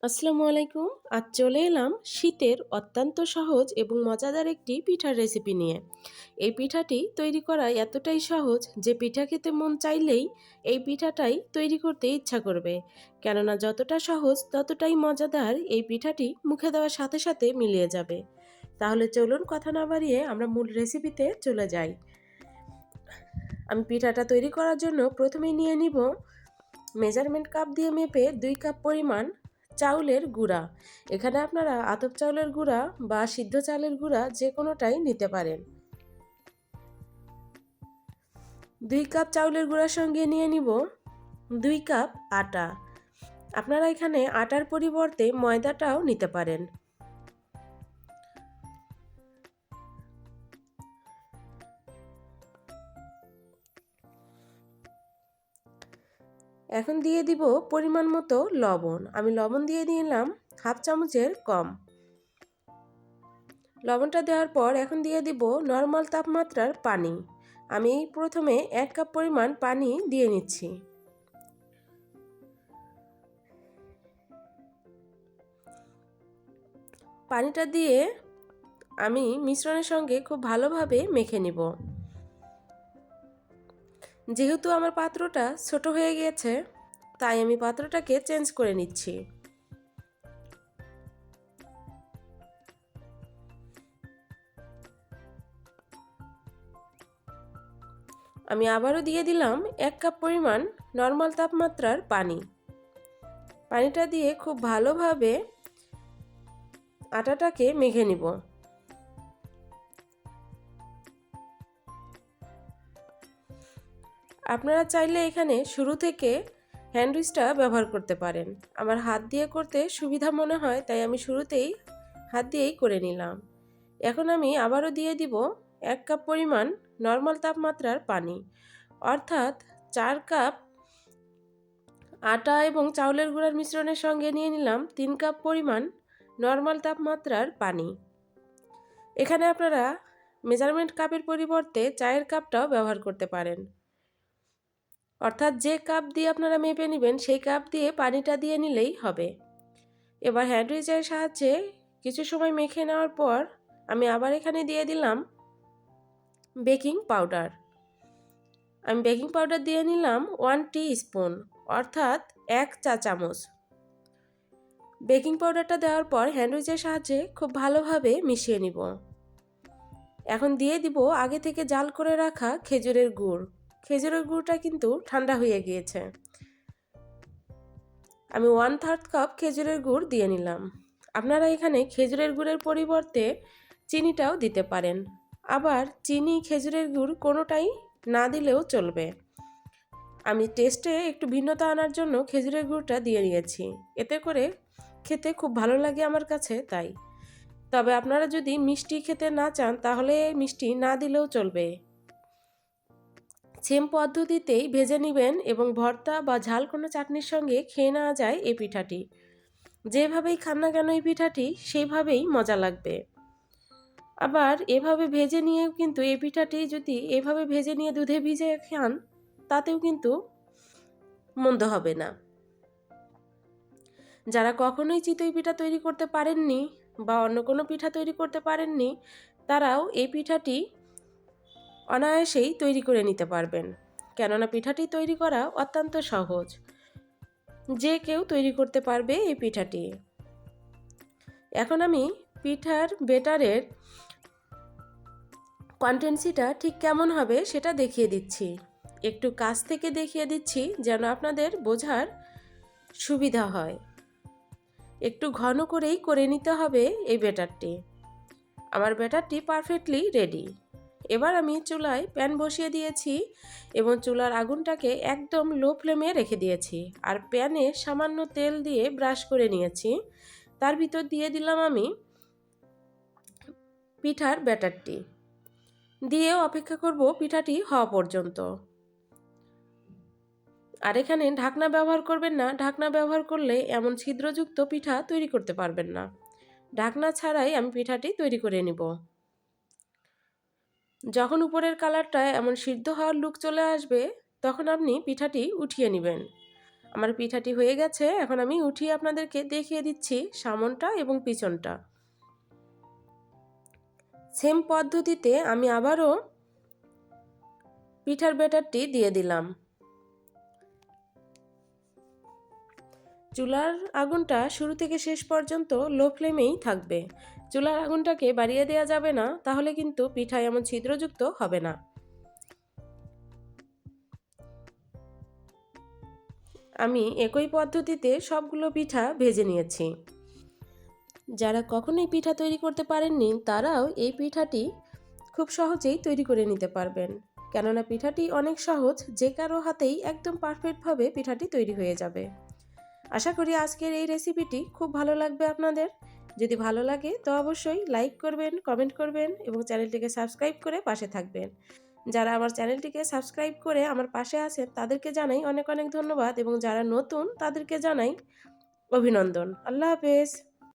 আসসালামু আলাইকুম। আজ চলে এলাম শীতের অত্যন্ত সহজ এবং মজাদার একটি পিঠার রেসিপি নিয়ে। এই পিঠাটি তৈরি করা এতটাই সহজ যে পিঠা খেতে মন চাইলেই এই পিঠাটাই তৈরি করতে ইচ্ছা করবে। কেননা যতটা সহজ ততটাই মজাদার, এই পিঠাটি মুখে দেওয়ার সাথে সাথে মিলিয়ে যাবে। তাহলে চলুন কথা না বাড়িয়ে আমরা মূল রেসিপিতে চলে যাই। আমি পিঠাটা তৈরি করার জন্য প্রথমেই নিয়ে নিব মেজারমেন্ট কাপ দিয়ে মেপে 2 কাপ পরিমাণ চাউলের গুঁড়া। এখানে আপনারা আতপ চাউলের গুঁড়া বা সিদ্ধ চালের গুঁড়া যে কোনোটাই নিতে পারেন। 2 কাপ চাউলের গুঁড়ার সঙ্গে নিয়ে নিব 2 কাপ আটা। আপনারা এখানে আটার পরিবর্তে ময়দাটাও নিতে পারেন। এখন দিয়ে দিব পরিমাণ মতো লবণ। আমি লবণ দিয়ে দিলাম হাফ চামচের কম। লবণটা দেওয়ার পর এখন দিয়ে দিব নরমাল তাপমাত্রার পানি। আমি প্রথমে 1 কাপ পরিমাণ পানি দিয়ে নিচ্ছি। পানিটা দিয়ে আমি মিশ্রণের সঙ্গে খুব ভালোভাবে মেখে নিব। যেহেতু আমার পাত্রটা ছোট হয়ে গিয়েছে, তাই আমি পাত্রটাকে চেঞ্জ করে নিচ্ছি। আমি আবারও দিয়ে দিলাম 1 কাপ পরিমাণ নরমাল তাপমাত্রার পানি। পানিটা দিয়ে খুব ভালোভাবে আটাটাকে মেখে নিব। আপনারা চাইলে এখানে শুরু থেকে হ্যান্ড উইচটা ব্যবহার করতে পারেন। আমার হাত দিয়ে করতে সুবিধা মনে হয়, তাই আমি শুরুতেই হাত দিয়েই করে নিলাম। এখন আমি আবারও দিয়ে দিব 1 কাপ পরিমাণ নরমাল তাপমাত্রার পানি, অর্থাৎ 4 কাপ আটা এবং চাউলের গুঁড়ার মিশ্রণের সঙ্গে নিয়ে নিলাম 3 কাপ পরিমাণ নরমাল তাপমাত্রার পানি। এখানে আপনারা মেজারমেন্ট কাপের পরিবর্তে চায়ের কাপটাও ব্যবহার করতে পারেন, অর্থাৎ যে কাপ দিয়ে আপনারা মেপে নেবেন সেই কাপ দিয়ে পানিটা দিয়ে নিলেই হবে। এবার হ্যান্ড উইচের সাহায্যে কিছু সময় মেখে নেওয়ার পর আমি আবার এখানে দিয়ে দিলাম বেকিং পাউডার। আমি বেকিং পাউডার দিয়ে নিলাম 1 টিস্পুন, অর্থাৎ 1 চা চামচ। বেকিং পাউডারটা দেওয়ার পর হ্যান্ড উইচের সাহায্যে খুব ভালোভাবে মিশিয়ে নিব। এখন দিয়ে দিব আগে থেকে জাল করে রাখা খেজুরের গুড়। খেজুরের গুড়টা কিন্তু ঠান্ডা হয়ে গিয়েছে। আমি 1/3 কাপ খেজুরের গুড় দিয়ে নিলাম। আপনারা এখানে খেজুরের গুড়ের পরিবর্তে চিনিটাও দিতে পারেন, আবার চিনি খেজুরের গুড় কোনোটাই না দিলেও চলবে। আমি টেস্টে একটু ভিন্নতা আনার জন্য খেজুরের গুড়টা দিয়ে নিয়েছি, এতে করে খেতে খুব ভালো লাগে আমার কাছে, তাই। তবে আপনারা যদি মিষ্টি খেতে না চান তাহলে মিষ্টি না দিলেও চলবে। সেম পদ্ধতিতেই ভেজে নেবেন এবং ভর্তা বা ঝাল কোনো চাটনির সঙ্গে খেয়ে নেওয়া যায় এই পিঠাটি। যেভাবেই খান না কেন এই পিঠাটি সেইভাবেই মজা লাগবে। আবার এভাবে ভেজে নিয়েও কিন্তু এই পিঠাটি যদি এভাবে ভেজে নিয়ে দুধে ভিজে খান তাতেও কিন্তু মন্দ হবে না। যারা কখনোই চিতই পিঠা তৈরি করতে পারেননি বা অন্য কোনো পিঠা তৈরি করতে পারেননি, তারাও এই পিঠাটি অনায়াসেই তৈরি করে নিতে পারবেন। কেননা পিঠাটি তৈরি করা অত্যন্ত সহজ, যে কেউ তৈরি করতে পারবে এই পিঠাটি। এখন আমি পিঠার বেটারের কনসিস্টেন্সিটা ঠিক কেমন হবে সেটা দেখিয়ে দিচ্ছি। একটু কাছ থেকে দেখিয়ে দিচ্ছি যেন আপনাদের বোঝার সুবিধা হয়। একটু ঘন করেই করে নিতে হবে এই ব্যাটারটি। আমার ব্যাটারটি পারফেক্টলি রেডি। এবার আমি চুলায় প্যান বসিয়ে দিয়েছি এবং চুলার আগুনটাকে একদম লো ফ্লেমে রেখে দিয়েছি। আর প্যানে সামান্য তেল দিয়ে ব্রাশ করে নিয়েছি। তার ভিতর দিয়ে দিলাম আমি পিঠার ব্যাটারটি, দিয়ে অপেক্ষা করব পিঠাটি হওয়া পর্যন্ত। আর এখানে ঢাকনা ব্যবহার করবেন না, ঢাকনা ব্যবহার করলে এমন ছিদ্রযুক্ত পিঠা তৈরি করতে পারবেন না। ঢাকনা ছাড়াই আমি পিঠাটি তৈরি করে নিব। যখন উপরের কালারটা এমন সিদ্ধ হওয়ার লুক চলে আসবে তখন আপনি পিঠাটি উঠিয়ে নেবেন। আমার পিঠাটি হয়ে গেছে। এখন আমি উঠিয়ে আপনাদেরকে দেখিয়ে দিচ্ছি সামনটা এবং পিছনটা। সেম পদ্ধতিতে আমি আবারও পিঠার ব্যাটারটি দিয়ে দিলাম। চুলার আগুনটা শুরু থেকে শেষ পর্যন্ত লো ফ্লেমেই থাকবে। চুলার আগুনটাকে বাড়িয়ে দেওয়া যাবে না, তাহলে কিন্তু পিঠা এমন ছিদ্রযুক্ত হবে না। আমি একই পদ্ধতিতে সবগুলো পিঠা ভেজে নিয়েছি। যারা কখনোই পিঠা তৈরি করতে পারেননি তারাও এই পিঠাটি খুব সহজেই তৈরি করে নিতে পারবেন, কেননা পিঠাটি অনেক সহজ, যে কারো হাতেই একদম পারফেক্টভাবে পিঠাটি তৈরি হয়ে যাবে। আশা করি আজকের এই রেসিপিটি খুব ভালো লাগবে আপনাদের। যদি ভালো লাগে তো অবশ্যই লাইক করবেন, কমেন্ট করবেন এবং চ্যানেলটিকে সাবস্ক্রাইব করে পাশে থাকবেন। যারা আমার চ্যানেলটিকে সাবস্ক্রাইব করে আমার পাশে আছেন তাদেরকে জানাই অনেক অনেক ধন্যবাদ, এবং যারা নতুন তাদেরকে জানাই অভিনন্দন। আল্লাহ হাফেজ।